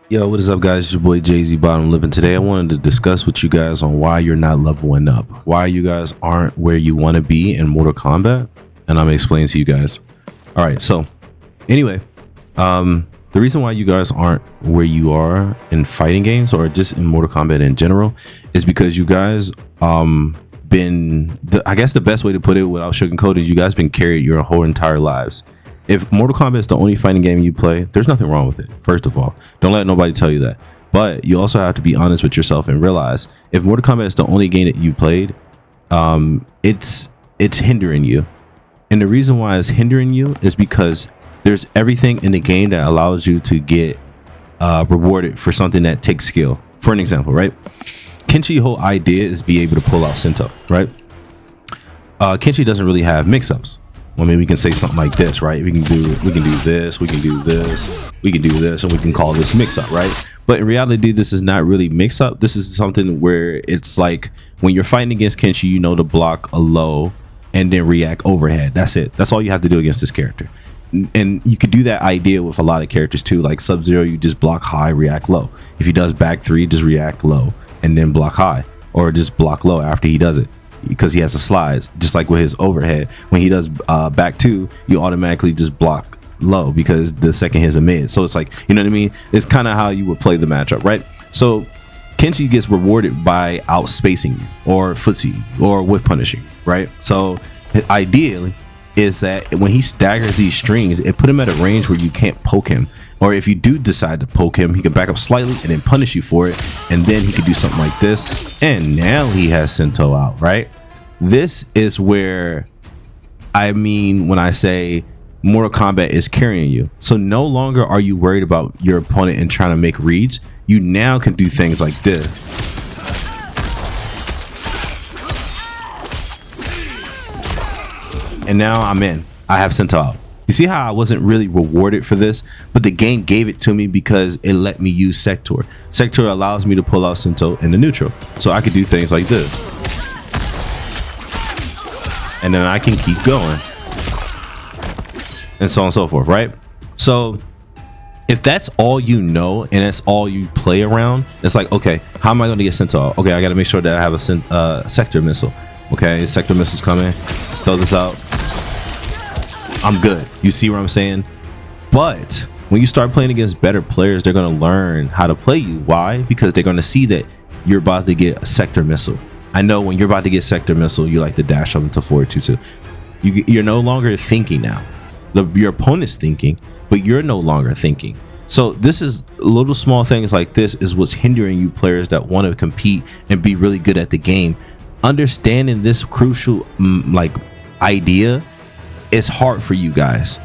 Yo, what is up, guys? It's your boy Jay-Z Bottom Living. Today, I wanted to discuss with you guys on why you're not leveling up, why you guys aren't where you want to be in Mortal Kombat, and I'm gonna explain to you guys. All right, so anyway, the reason why you guys aren't where you are in fighting games or just in Mortal Kombat in general is because you guys I guess the best way to put it without sugarcoating, you guys been carried your whole entire lives. If Mortal Kombat is the only fighting game you play, there's nothing wrong with it. First of all, don't let nobody tell you that. But you also have to be honest with yourself and realize if Mortal Kombat is the only game that you played, it's hindering you. And the reason why it's hindering you is because there's everything in the game that allows you to get rewarded for something that takes skill. For an example, right? Kenshi's whole idea is be able to pull out Sento, right? Kenshi doesn't really have mix-ups. Well, maybe we can say something like this, right? We can do this, we can do this, we can do this, and we can call this mix-up, right? But in reality, this is not really mix-up. This is something where it's like when you're fighting against Kenshi, you know to block a low and then react overhead. That's it. That's all you have to do against this character. And you could do that idea with a lot of characters too. Like Sub-Zero, you just block high, react low. If he does back three, just react low and then block high, or just block low after he does it, because he has the slides. Just like with his overhead, when he does back two, you automatically just block low because the second hits a mid. So it's like, you know what I mean? It's kind of how you would play the matchup, right? So Kenshi gets rewarded by outspacing you or footsie or whiff punishing, right? So ideally is that when he staggers these strings, it put him at a range where you can't poke him. Or if you do decide to poke him, he can back up slightly and then punish you for it. And then he could do something like this. And now he has Sento out, right? This is where I mean when I say Mortal Kombat is carrying you. So no longer are you worried about your opponent and trying to make reads. You now can do things like this. And now I'm in. I have Sento out. You see how I wasn't really rewarded for this, but the game gave it to me because it let me use Sector. Sector allows me to pull out Sento in the neutral. So I could do things like this. And then I can keep going. And so on and so forth, right? So if that's all you know and that's all you play around, it's like, okay, how am I going to get Sento out? Okay, I got to make sure that I have a Sector missile. Okay, Sector missile's coming. Throw this out. I'm good. You see what I'm saying? But when you start playing against better players, they're going to learn how to play you. Why? Because they're going to see that you're about to get a Sector missile. I know when you're about to get Sector missile, you like to dash up into 4-2-2. You're no longer thinking now. Your opponent's thinking, but you're no longer thinking. So this is little small things like this is what's hindering you players that want to compete and be really good at the game. Understanding this crucial idea is hard for you guys.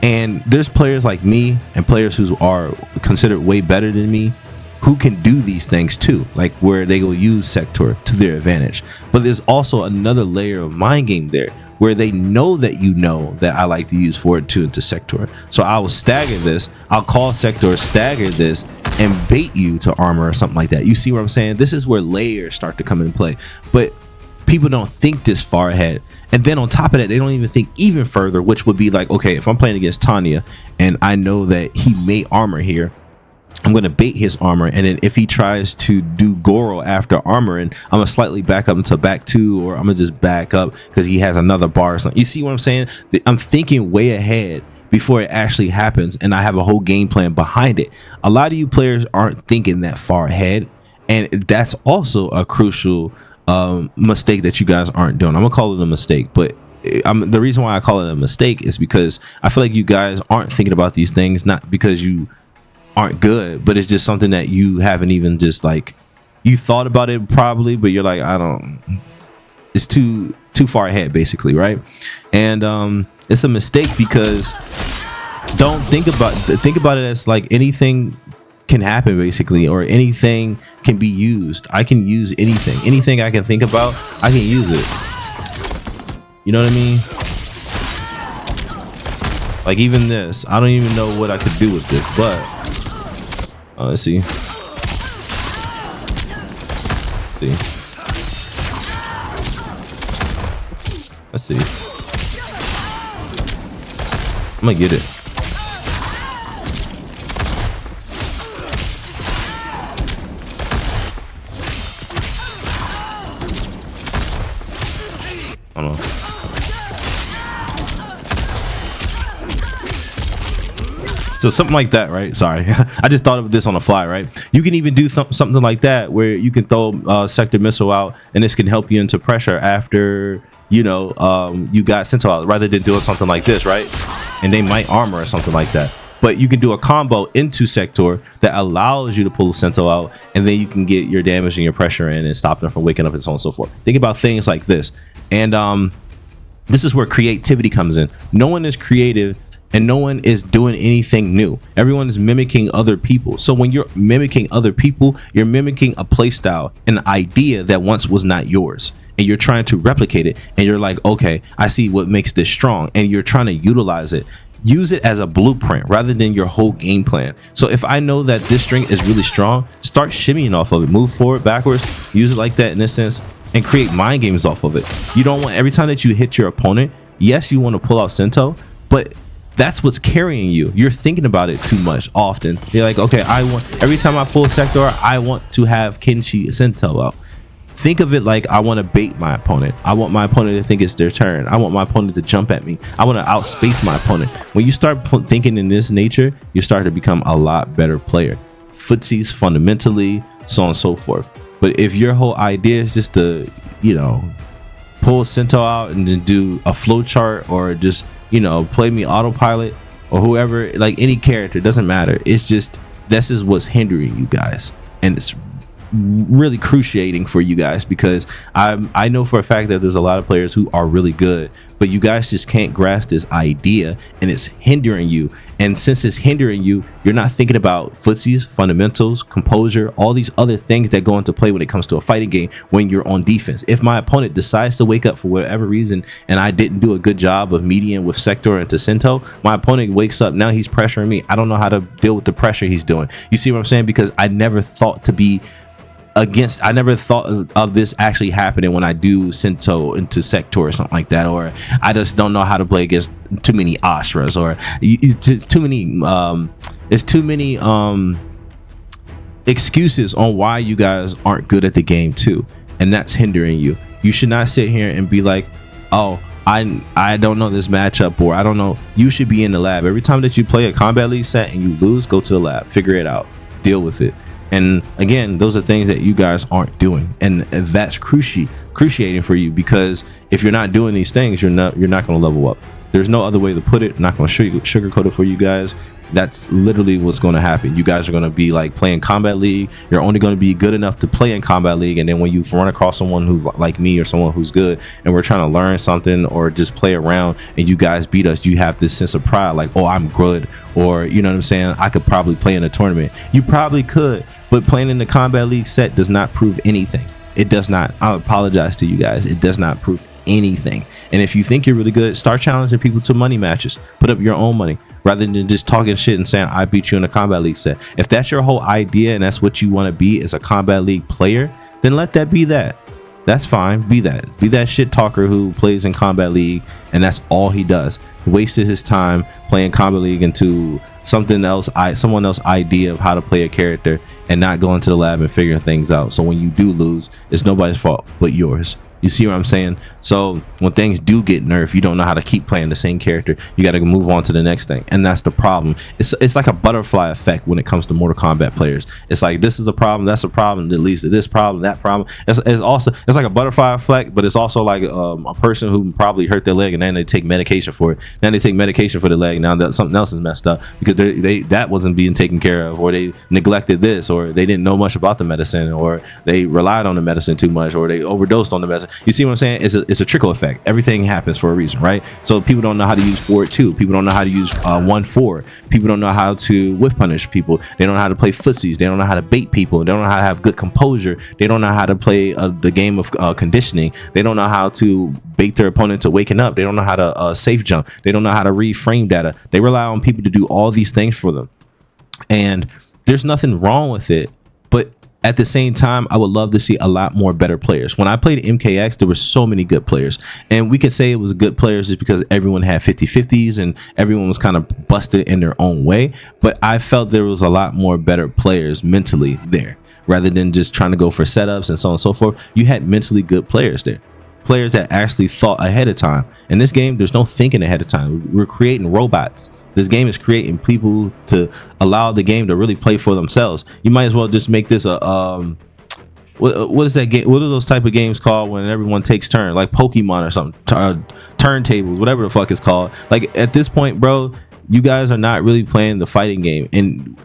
And there's players like me and players who are considered way better than me who can do these things too, like where they will use Sector to their advantage. But there's also another layer of mind game there where they know that I like to use forward 2 into Sector. So I will stagger this, I'll call Sector, stagger this, and bait you to armor or something like that. You see what I'm saying? This is where layers start to come into play. But people don't think this far ahead. And then on top of that, they don't even think even further, which would be like, okay, if I'm playing against Tanya and I know that he may armor here, I'm going to bait his armor. And then if he tries to do Goro after armoring, I'm going to slightly back up into back 2, or I'm going to just back up because he has another bar. You see what I'm saying? I'm thinking way ahead before it actually happens. And I have a whole game plan behind it. A lot of you players aren't thinking that far ahead. And that's also a crucial mistake that you guys aren't doing. I'm gonna call it a mistake, but the reason why I call it a mistake is because I feel like you guys aren't thinking about these things, not because you aren't good, but it's just something that you haven't even just like, you thought about it probably, but you're like, it's too far ahead basically, right? And it's a mistake because don't think about it as like anything can happen basically, or anything can be used. I can use anything I can think about, I can use it. You know what I mean? Like even this, I don't even know what I could do with this, but let's see. Let's see. I'm gonna get it. Hold on. So something like that, right? Sorry, I just thought of this on the fly, right? You can even do something like that where you can throw sector missile out, and this can help you into pressure after you got Sentinel out, rather than doing something like this, right? And they might armor or something like that. But you can do a combo into sector that allows you to pull the Sentinel out, and then you can get your damage and your pressure in and stop them from waking up and so on and so forth. Think about things like this, and this is where creativity comes in. No one is creative and no one is doing anything new. Everyone is mimicking other people. So when you're mimicking other people, you're mimicking a play style, an idea that once was not yours, and you're trying to replicate it. And you're like, okay, I see what makes this strong, and you're trying to utilize it. Use it as a blueprint rather than your whole game plan. So if I know that this string is really strong, start shimmying off of it. Move forward, backwards, use it like that in this sense, and create mind games off of it. You don't want every time that you hit your opponent, yes, you want to pull out Sento, but that's what's carrying you. You're thinking about it too much often. You're like, okay, I want every time I pull a sector, I want to have Kenshi Sento out. Think of it like I want to bait my opponent. I want my opponent to think it's their turn. I want my opponent to jump at me. I want to outspace my opponent. When you start thinking in this nature, you start to become a lot better player. Footsies, fundamentally, so on and so forth. But if your whole idea is just to, pull Sento out and then do a flow chart, or just, play me autopilot, or whoever, like any character, doesn't matter. It's just, this is what's hindering you guys. And it's really cruciating for you guys, because I know for a fact that there's a lot of players who are really good, but you guys just can't grasp this idea, and it's hindering you. And since it's hindering you, you're not thinking about footsies, fundamentals, composure, all these other things that go into play when it comes to a fighting game when you're on defense. If my opponent decides to wake up for whatever reason and I didn't do a good job of median with sector into Sento, my opponent wakes up, now he's pressuring me. I don't know how to deal with the pressure he's doing. You see what I'm saying? Because I never thought of this actually happening when I do Sento into sector or something like that, or I just don't know how to play against too many Ashras, or it's too many excuses on why you guys aren't good at the game too, and that's hindering you. You should not sit here and be like, oh, I don't know this matchup, or I don't know. You should be in the lab every time that you play a Kombat League set and you lose. Go to the lab, figure it out, deal with it. And again, those are things that you guys aren't doing, and that's cruciating for you, because if you're not doing these things, you're not going to level up. There's no other way to put it. I'm not going to sugarcoat it for you guys. That's literally what's going to happen. You guys are going to be like playing Kombat League. You're only going to be good enough to play in Kombat League, and then when you run across someone who's like me or someone who's good, and we're trying to learn something or just play around, and you guys beat us, you have this sense of pride, like, oh, I'm good, or you know what I'm saying, I could probably play in a tournament. You probably could, but playing in the Kombat League set does not prove anything. It does not. I apologize to you guys. It does not prove anything. And if you think you're really good, start challenging people to money matches. Put up your own money rather than just talking shit and saying I beat you in a Kombat League set. If that's your whole idea and that's what you want to be as a Kombat League player, then let that be that. That's fine. Be that. Be that shit talker who plays in Kombat League and that's all he does. He wasted his time playing Kombat League into someone else's idea of how to play a character, and not going to the lab and figuring things out. So when you do lose, it's nobody's fault but yours. You see what I'm saying? So when things do get nerfed, you don't know how to keep playing the same character. You got to move on to the next thing, and that's the problem. It's like a butterfly effect when it comes to Mortal Kombat players. It's like, this is a problem, that's a problem, that leads to this problem, that problem. It's like a butterfly effect, but it's also like a person who probably hurt their leg and then they take medication for it. Then they take medication for the leg. Now that something else is messed up because that wasn't being taken care of, or they neglected this, or they didn't know much about the medicine, or they relied on the medicine too much, or they overdosed on the medicine. You see what I'm saying? It's a trickle effect. Everything happens for a reason, right? So people don't know how to use forward 2. People don't know how to use 1-4. People don't know how to whiff punish people. They don't know how to play footsies. They don't know how to bait people. They don't know how to have good composure. They don't know how to play the game of conditioning. They don't know how to bait their opponent to waking up. They don't know how to safe jump. They don't know how to read frame data. They rely on people to do all these things for them. And there's nothing wrong with it. But at the same time, I would love to see a lot more better players. When I played MKX, there were so many good players. And we could say it was good players just because everyone had 50-50s and everyone was kind of busted in their own way. But I felt there was a lot more better players mentally there, rather than just trying to go for setups and so on and so forth. You had mentally good players there. players that actually thought ahead of time. In this game, there's no thinking ahead of time. We're creating robots. This game is creating people to allow the game to really play for themselves. You might as well just make this a what is that game? What are those type of games called when everyone takes turn, like Pokemon or something? Turntables, whatever the fuck it's called. Like at this point, bro, you guys are not really playing the fighting game, and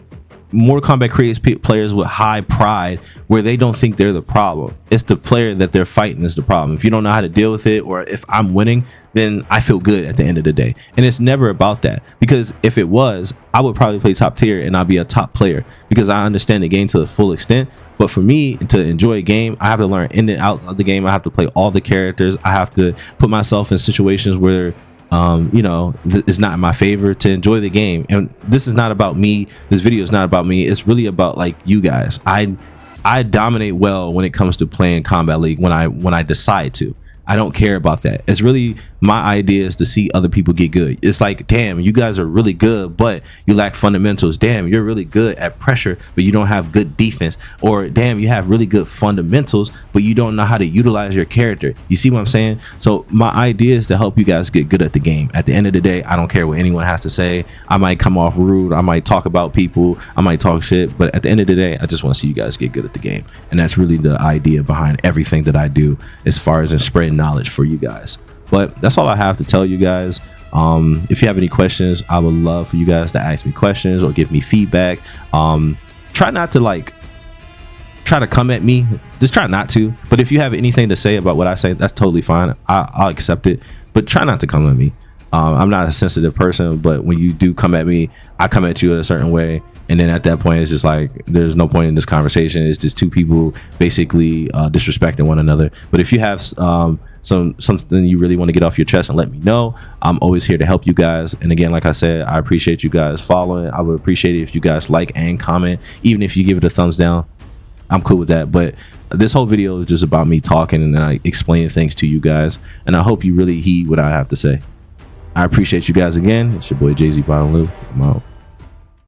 Mortal Kombat creates players with high pride where they don't think they're the problem. It's the player that they're fighting is the problem. If you don't know how to deal with it, or if I'm winning, then I feel good at the end of the day. And it's never about that, because if it was, I would probably play top tier and I'll be a top player because I understand the game to the full extent. But for me to enjoy a game, I have to learn in and out of the game. I have to play all the characters. I have to put myself in situations where it's not in my favor to enjoy the game. And this is not about me. This video is not about me. It's really about like you guys. I dominate well when it comes to playing Kombat League when I decide to. I don't care about that. It's really my idea is to see other people get good. It's like, damn, you guys are really good, but you lack fundamentals. Damn, you're really good at pressure, but you don't have good defense. Or damn, you have really good fundamentals, but you don't know how to utilize your character. You see what I'm saying? So my idea is to help you guys get good at the game. At the end of the day, I don't care what anyone has to say. I might come off rude. I might talk about people. I might talk shit. But at the end of the day, I just want to see you guys get good at the game. And that's really the idea behind everything that I do as far as spreading knowledge for you guys. But that's all I have to tell you guys. If you have any questions, I would love for you guys to ask me questions or give me feedback. Try not to try to come at me. Just try not to. But if you have anything to say about what I say, that's totally fine. I'll accept it. But try not to come at me. I'm not a sensitive person, but when you do come at me, I come at you in a certain way. And then at that point, it's just like, there's no point in this conversation. It's just two people basically disrespecting one another. But if you have something you really want to get off your chest and let me know, I'm always here to help you guys. And again, like I said, I appreciate you guys following. I would appreciate it if you guys like and comment, even if you give it a thumbs down. I'm cool with that. But this whole video is just about me talking and explaining things to you guys. And I hope you really heed what I have to say. I appreciate you guys again. It's your boy Jay-Z Bottom Lou. I'm out.